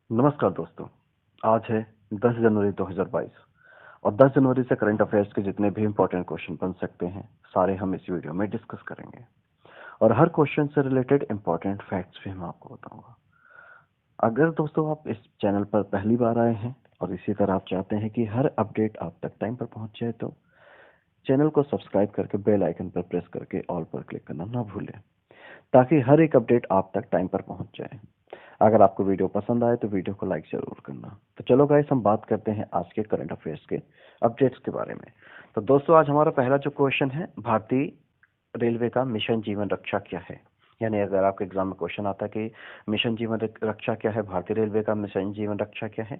नमस्कार दोस्तों। आज है 10 जनवरी 2022 और 10 जनवरी से करंट अफेयर्स के जितने भी इम्पोर्टेंट क्वेश्चन बन सकते हैं सारे हम इस वीडियो में डिस्कस करेंगे और हर क्वेश्चन से रिलेटेड इम्पोर्टेंट फैक्ट्स भी मैं आपको बताऊंगा। अगर दोस्तों आप इस चैनल पर पहली बार आए हैं और इसी तरह आप चाहते हैं कि हर अपडेट आप तक टाइम पर पहुंच जाए तो चैनल को सब्सक्राइब करके बेल आइकन पर प्रेस करके ऑल पर क्लिक करना ना भूलें ताकि हर एक अपडेट आप तक टाइम पर पहुंच जाए। अगर आपको वीडियो पसंद आए तो वीडियो को लाइक जरूर करना। तो चलो गाइस, हम बात करते हैं आज के करंट अफेयर्स के अपडेट्स के बारे में। तो दोस्तों, आज हमारा पहला जो क्वेश्चन है, भारतीय रेलवे का मिशन जीवन रक्षा क्या है। यानी अगर आपके एग्जाम में क्वेश्चन आता है कि मिशन जीवन रक्षा क्या है, भारतीय रेलवे का मिशन जीवन रक्षा क्या है,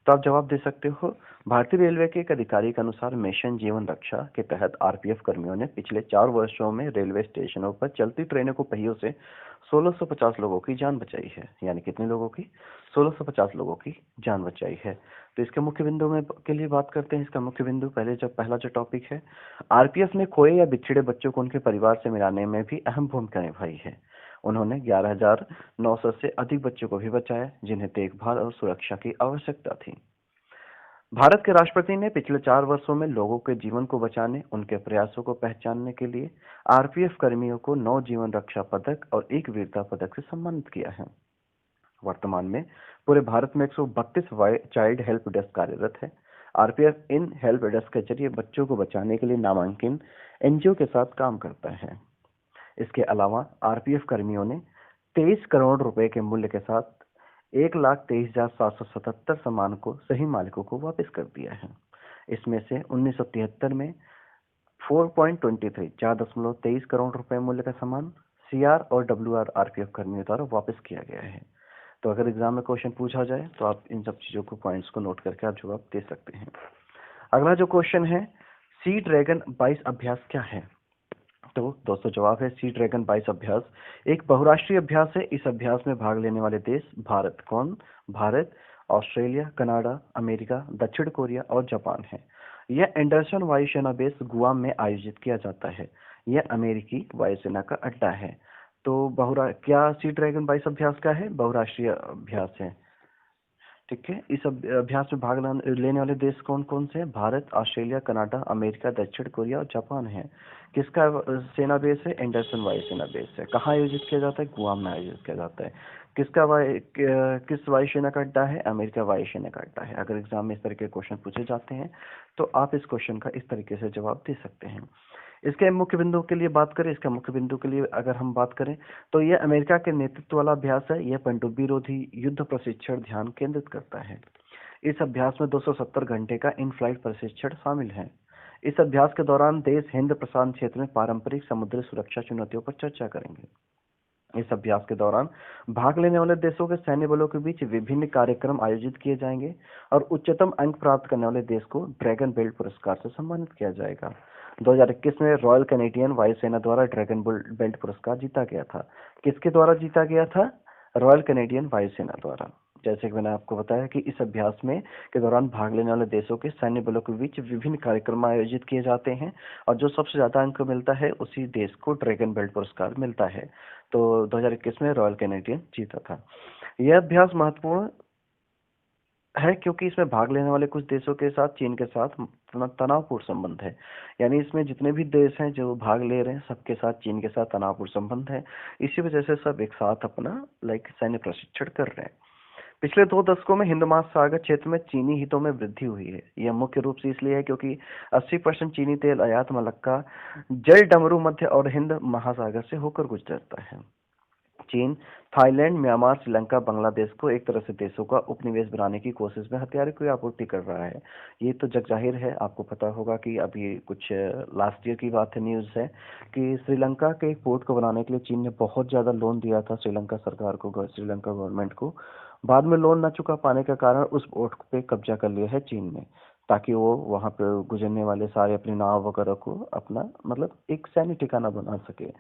तो आप जवाब दे सकते हो। भारतीय रेलवे के एक अधिकारी के अनुसार मिशन जीवन रक्षा के तहत आरपीएफ कर्मियों ने पिछले 4 वर्षों में रेलवे स्टेशनों पर चलती ट्रेनों को पहियों से 1650 लोगों की जान बचाई है। यानी कितने लोगों की? 1650 लोगों की जान बचाई है। तो इसके मुख्य बिंदु में के लिए बात करते हैं। इसका मुख्य बिंदु पहला जो टॉपिक है, आरपीएफ ने खोए या बिछड़े बच्चों को उनके परिवार से मिलाने में भी अहम भूमिका निभाई है। उन्होंने 11,900 से अधिक बच्चों को भी बचाया जिन्हें देखभाल और सुरक्षा की आवश्यकता थी। भारत के राष्ट्रपति ने पिछले 4 वर्षों में लोगों के जीवन को बचाने, उनके प्रयासों को पहचानने के लिए आरपीएफ कर्मियों को 9 जीवन रक्षा पदक और 1 वीरता पदक से सम्मानित किया है। वर्तमान में पूरे भारत में 132 चाइल्ड हेल्प डेस्क कार्यरत है। आरपीएफ इन हेल्प डेस्क के जरिए बच्चों को बचाने के लिए नामांकित एनजीओ के साथ काम करता है। इसके अलावा आरपीएफ कर्मियों ने 23 करोड़ रुपए के मूल्य के साथ 1,23,777 सामान को सही मालिकों को वापस कर दिया है। इसमें से 1973 में 4.23 4.23 करोड़ रुपए मूल्य का सामान सीआर और डब्ल्यूआर आरपीएफ कर्मियों द्वारा वापस किया गया है। तो अगर एग्जाम में क्वेश्चन पूछा जाए तो आप इन सब चीजों को, पॉइंट्स को नोट करके आप जवाब दे सकते हैं। अगला जो क्वेश्चन है, सी ड्रैगन 22 अभ्यास क्या है। तो दोस्तों, जवाब है सी ड्रैगन 22 अभ्यास एक बहुराष्ट्रीय अभ्यास है। इस अभ्यास में भाग लेने वाले देश भारत, कौन? भारत, ऑस्ट्रेलिया, कनाडा, अमेरिका, दक्षिण कोरिया और जापान है। यह एंडरसन वायुसेना बेस गुआम में आयोजित किया जाता है। यह अमेरिकी वायुसेना का अड्डा है। तो क्या सी ड्रैगन 22 अभ्यास का है? बहुराष्ट्रीय अभ्यास है। ठीक है। इस अभ्यास में भाग लेने वाले देश कौन कौन से हैं? भारत, ऑस्ट्रेलिया, कनाडा, अमेरिका, दक्षिण कोरिया और जापान है। किसका सेना बेस है? एंडरसन वायु सेना बेस है। कहाँ आयोजित किया जाता है? गुआम में आयोजित किया जाता है। किस वायुसेना का अड्डा है? अमेरिका वायुसेना का अड्डा है। अगर एग्जाम में इस तरह के क्वेश्चन पूछे जाते हैं तो आप इस क्वेश्चन का इस तरीके से जवाब दे सकते हैं। इसके मुख्य बिंदु के लिए बात करें, इसका मुख्य बिंदु के लिए अगर हम बात करें तो यह अमेरिका के नेतृत्व वाला अभ्यास है। यह पनडुब्बी विरोधी युद्ध प्रशिक्षण ध्यान केंद्रित करता है। इस अभ्यास में 270 घंटे का इन फ्लाइट प्रशिक्षण शामिल है। इस अभ्यास के दौरान देश हिंद प्रशांत क्षेत्र में पारंपरिक समुद्री सुरक्षा चुनौतियों पर चर्चा करेंगे। इस अभ्यास के दौरान भाग लेने वाले देशों के सैन्य बलों के बीच विभिन्न कार्यक्रम आयोजित किए जाएंगे और उच्चतम अंक प्राप्त करने वाले देश को ड्रैगन बेल्ट पुरस्कार से सम्मानित किया जाएगा। 2021 में रॉयल कैनेडियन वायुसेना द्वारा ड्रैगन बेल्ट पुरस्कार जीता गया था। किसके द्वारा जीता गया था? रॉयल कैनेडियन वायुसेना द्वारा। जैसे कि मैंने आपको बताया कि इस अभ्यास में के दौरान भाग लेने वाले देशों के सैन्य बलों के बीच विभिन्न कार्यक्रम आयोजित किए जाते हैं और जो सबसे ज्यादा अंक मिलता है उसी देश को ड्रैगन बेल्ट पुरस्कार मिलता है। तो 2021 में रॉयल कैनेडियन जीता था। यह अभ्यास महत्वपूर्ण है क्योंकि इसमें भाग लेने वाले कुछ देशों के साथ चीन के साथ तनावपूर्ण संबंध है। यानी इसमें जितने भी देश हैं जो भाग ले रहे हैं सबके साथ चीन के साथ तनावपूर्ण संबंध है। इसी वजह से सब एक साथ अपना सैन्य प्रशिक्षण कर रहे हैं। पिछले 2 दशकों में हिंद महासागर क्षेत्र में चीनी हितों में वृद्धि हुई है। यह मुख्य रूप से इसलिए है क्योंकि 80% चीनी तेल आयात मलक्का जल डमरू मध्य और हिंद महासागर से होकर गुजरता है। चीन थाईलैंड, म्यांमार, श्रीलंका, बांग्लादेश को एक तरह से देशों का उपनिवेश बनाने की कोशिश में हथियारों की आपूर्ति कर रहा है। ये तो जग जाहिर है। आपको पता होगा कि अभी कुछ लास्ट ईयर की बात है, न्यूज़ है कि श्रीलंका के एक पोर्ट को बनाने के लिए चीन ने बहुत ज्यादा लोन दिया था श्रीलंका सरकार को, श्रीलंका गवर्नमेंट को। बाद में लोन न चुका पाने के कारण उस पोर्ट पे कब्जा कर लिया है चीन ने, ताकि वो वहां पे गुजरने वाले सारे अपनी नाव वगैरह को अपना एक सैन्य ठिकाना बना सके।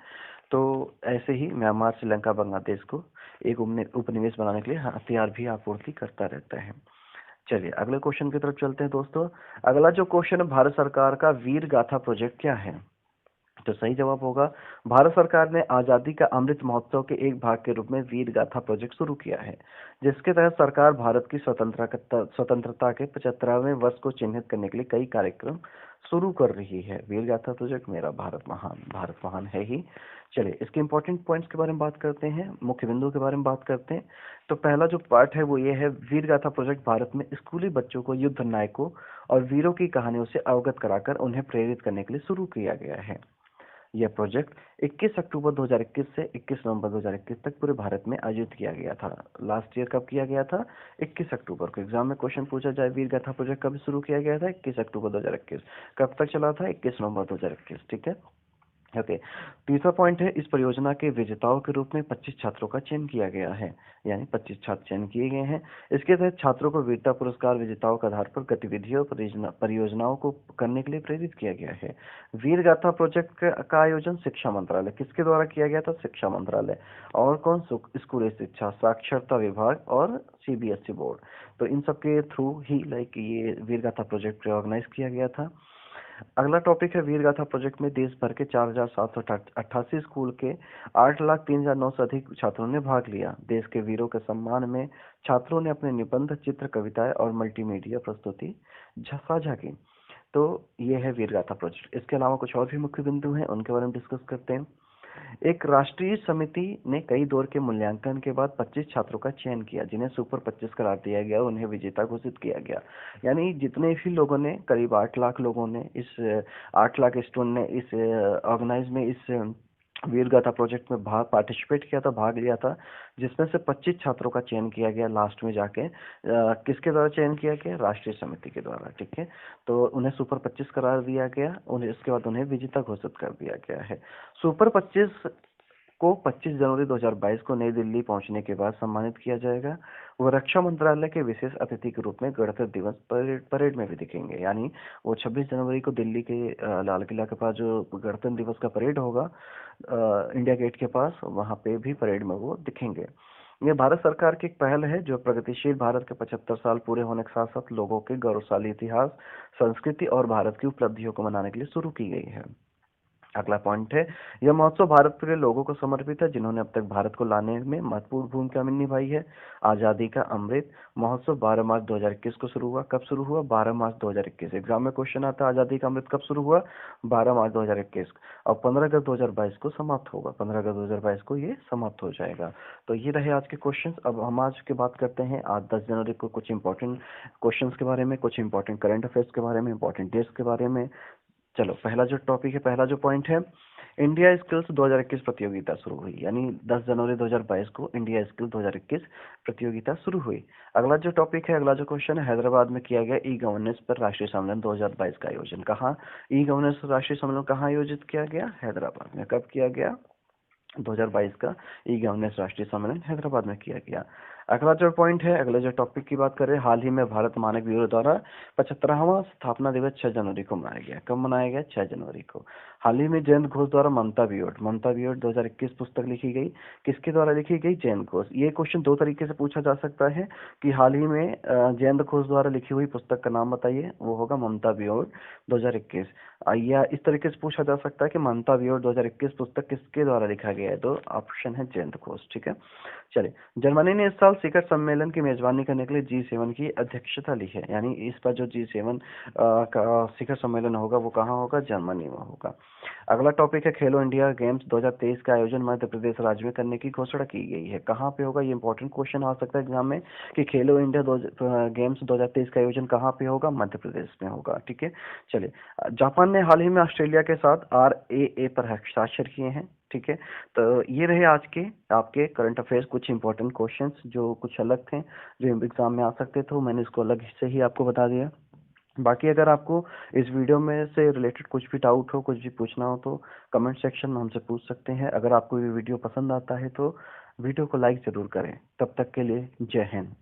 तो ऐसे ही म्यांमार, श्रीलंका, बांग्लादेश को एक उपनिवेश बनाने के लिए हथियार भी आपूर्ति करता रहता है। चलिए अगले क्वेश्चन की तरफ चलते हैं दोस्तों। अगला जो क्वेश्चन है, भारत सरकार का वीर गाथा प्रोजेक्ट क्या है। तो सही जवाब होगा, भारत सरकार ने आजादी का अमृत महोत्सव के एक भाग के रूप में वीर गाथा प्रोजेक्ट शुरू किया है, जिसके तहत सरकार भारत की स्वतंत्रता के 75वें वर्ष को चिन्हित करने के लिए कई कार्यक्रम शुरू कर रही है। वीर गाथा प्रोजेक्ट मेरा भारत महान है ही। चलिए इसके इंपॉर्टेंट पॉइंट्स के बारे में बात करते हैं, मुख्य बिंदुओं के बारे में बात करते हैं। तो पहला जो पार्ट है वो ये है, वीर गाथा प्रोजेक्ट भारत में स्कूली बच्चों को युद्ध नायकों और वीरों की कहानियों से अवगत कराकर उन्हें प्रेरित करने के लिए शुरू किया गया है। यह प्रोजेक्ट 21 अक्टूबर 2021 से 21 नवंबर 2021 तक पूरे भारत में आयोजित किया गया था। लास्ट ईयर कब किया गया था? 21 अक्टूबर को। एग्जाम में क्वेश्चन पूछा जाए वीर गाथा प्रोजेक्ट कब शुरू किया गया था? 21 अक्टूबर 2021। कब तक चला था? 21 नवंबर 2021। ठीक है, ओके। तीसरा पॉइंट है, इस परियोजना के विजेताओं के रूप में 25 छात्रों का चयन किया गया है, यानी 25 छात्र चयन किए गए हैं। इसके तहत छात्रों को वीरता पुरस्कार विजेताओं के आधार पर गतिविधियों और परियोजनाओं को करने के लिए प्रेरित किया गया है। वीर गाथा प्रोजेक्ट का आयोजन शिक्षा मंत्रालय, किसके द्वारा किया गया था? शिक्षा मंत्रालय। और कौन? स्कूली शिक्षा, साक्षरता विभाग और सीबीएसई बोर्ड। तो इन सब के थ्रू ही ये वीर गाथा प्रोजेक्ट ऑर्गेनाइज किया गया था। अगला टॉपिक है, वीर गाथा प्रोजेक्ट में देश भर के 4,788 स्कूल के 8,03,900 से अधिक छात्रों ने भाग लिया। देश के वीरों के सम्मान में छात्रों ने अपने निबंध, चित्र, कविताएं और मल्टीमीडिया प्रस्तुति साझा की। तो ये है वीर गाथा प्रोजेक्ट। इसके अलावा कुछ और भी मुख्य बिंदु हैं, उनके बारे में डिस्कस करते हैं। एक राष्ट्रीय समिति ने कई दौर के मूल्यांकन के बाद 25 छात्रों का चयन किया, जिन्हें सुपर 25 करार दिया गया, उन्हें विजेता घोषित किया गया। यानी जितने भी लोगों ने, करीब 8 लाख लोगों ने, इस 8 लाख स्टूडेंट ने इस ऑर्गेनाइज में, इस वीर गाथा प्रोजेक्ट में पार्टिसिपेट किया था, भाग लिया था, जिसमें से 25 छात्रों का चयन किया गया लास्ट में जाके। किसके द्वारा चयन किया गया? राष्ट्रीय समिति के द्वारा। ठीक है, तो उन्हें सुपर 25 करार दिया गया, उन्हें इसके बाद उन्हें विजेता घोषित कर दिया गया है। सुपर 25 को 25 जनवरी 2022 को नई दिल्ली पहुंचने के बाद सम्मानित किया जाएगा। वो रक्षा मंत्रालय के विशेष अतिथि के रूप में गणतंत्र दिवस परेड में भी दिखेंगे। यानी वो 26 जनवरी को दिल्ली के लाल किला के पास जो गणतंत्र दिवस का परेड होगा, इंडिया गेट के पास, वहां पे भी परेड में वो दिखेंगे। ये भारत सरकार की एक पहल है जो प्रगतिशील भारत के 75 साल पूरे होने के साथ साथ लोगों के गौरवशाली इतिहास, संस्कृति और भारत की उपलब्धियों को मनाने के लिए शुरू की गई है। अगला पॉइंट है, यह महोत्सव भारत के लोगों को समर्पित है जिन्होंने अब तक भारत को लाने में महत्वपूर्ण भूमिका निभाई है। आजादी का अमृत महोत्सव 12 मार्च 2021 को शुरू हुआ। कब शुरू हुआ? 12 मार्च 2021। एग्जाम में क्वेश्चन आता है, आजादी का अमृत कब शुरू हुआ? 12 मार्च 2021। और 15 अगस्त 2022 को समाप्त होगा। 15 अगस्त 2022 को ये समाप्त हो जाएगा। तो ये रहे आज के क्वेश्चन। अब हम आज की बात करते हैं, आज 10 जनवरी को कुछ इंपॉर्टेंट क्वेश्चन के बारे में, कुछ इंपॉर्टेंट करंट अफेयर्स के बारे में, इंपॉर्टेंट डेट्स के बारे में। चलो, पहला जो टॉपिक है, पहला जो पॉइंट है, इंडिया स्किल्स 2021 प्रतियोगिता शुरू हुई। यानी 10 जनवरी 2022 को इंडिया स्किल 2021 प्रतियोगिता शुरू हुई। अगला जो टॉपिक है, अगला जो क्वेश्चन है, हैदराबाद में किया गया ई गवर्नेंस पर राष्ट्रीय सम्मेलन 2022 का आयोजन। कहाँ ई गवर्नेंस राष्ट्रीय सम्मेलन कहाँ आयोजित किया गया? हैदराबाद में। कब किया गया? 2022 का ई गवर्नेंस राष्ट्रीय सम्मेलन हैदराबाद में किया गया। अगला जो पॉइंट है, अगले जो टॉपिक की बात करें, हाल ही में भारत मानक ब्यूरो द्वारा 75वां स्थापना दिवस 6 जनवरी को मनाया गया। कब मनाया गया? 6 जनवरी को। हाल ही में जयंत घोष द्वारा ममता बियोट 2021 पुस्तक लिखी गई। किसके द्वारा लिखी गई? जयंत घोष। ये क्वेश्चन दो तरीके से पूछा जा सकता है कि हाल ही में जयंत घोष द्वारा लिखी हुई पुस्तक का नाम बताइए। वो होगा ममता बियोट 2021। या इस तरीके से पूछा जा सकता है कि ममता बियोट 2021 पुस्तक किसके द्वारा लिखा गया है? तो ऑप्शन है जयंत घोष। ठीक है, चलिए। जर्मनी ने इस साल शिखर सम्मेलन की मेजबानी करने के लिए G7 की अध्यक्षता ली है। यानी इस पर जो G7 का शिखर सम्मेलन होगा वो कहाँ होगा? जर्मनी में होगा। अगला टॉपिक है, खेलो इंडिया गेम्स 2023 का आयोजन मध्य प्रदेश राज्य में करने की घोषणा की गई है। कहाँ पे होगा? ये इंपॉर्टेंट क्वेश्चन आ सकता है एग्जाम में कि खेलो इंडिया गेम्स 2023 का आयोजन कहाँ पे होगा? मध्य प्रदेश में होगा। ठीक है, चलिए। जापान ने हाल ही में ऑस्ट्रेलिया के साथ RAA पर हस्ताक्षर किए हैं। ठीक है, तो ये रहे आज के आपके करंट अफेयर्स, कुछ इंपॉर्टेंट क्वेश्चंस जो कुछ अलग थे, जो एग्जाम में आ सकते थे, मैंने इसको अलग से ही आपको बता दिया। बाकी अगर आपको इस वीडियो में से रिलेटेड कुछ भी डाउट हो, कुछ भी पूछना हो, तो कमेंट सेक्शन में हमसे पूछ सकते हैं। अगर आपको ये वीडियो पसंद आता है तो वीडियो को लाइक जरूर करें। तब तक के लिए जय हिंद।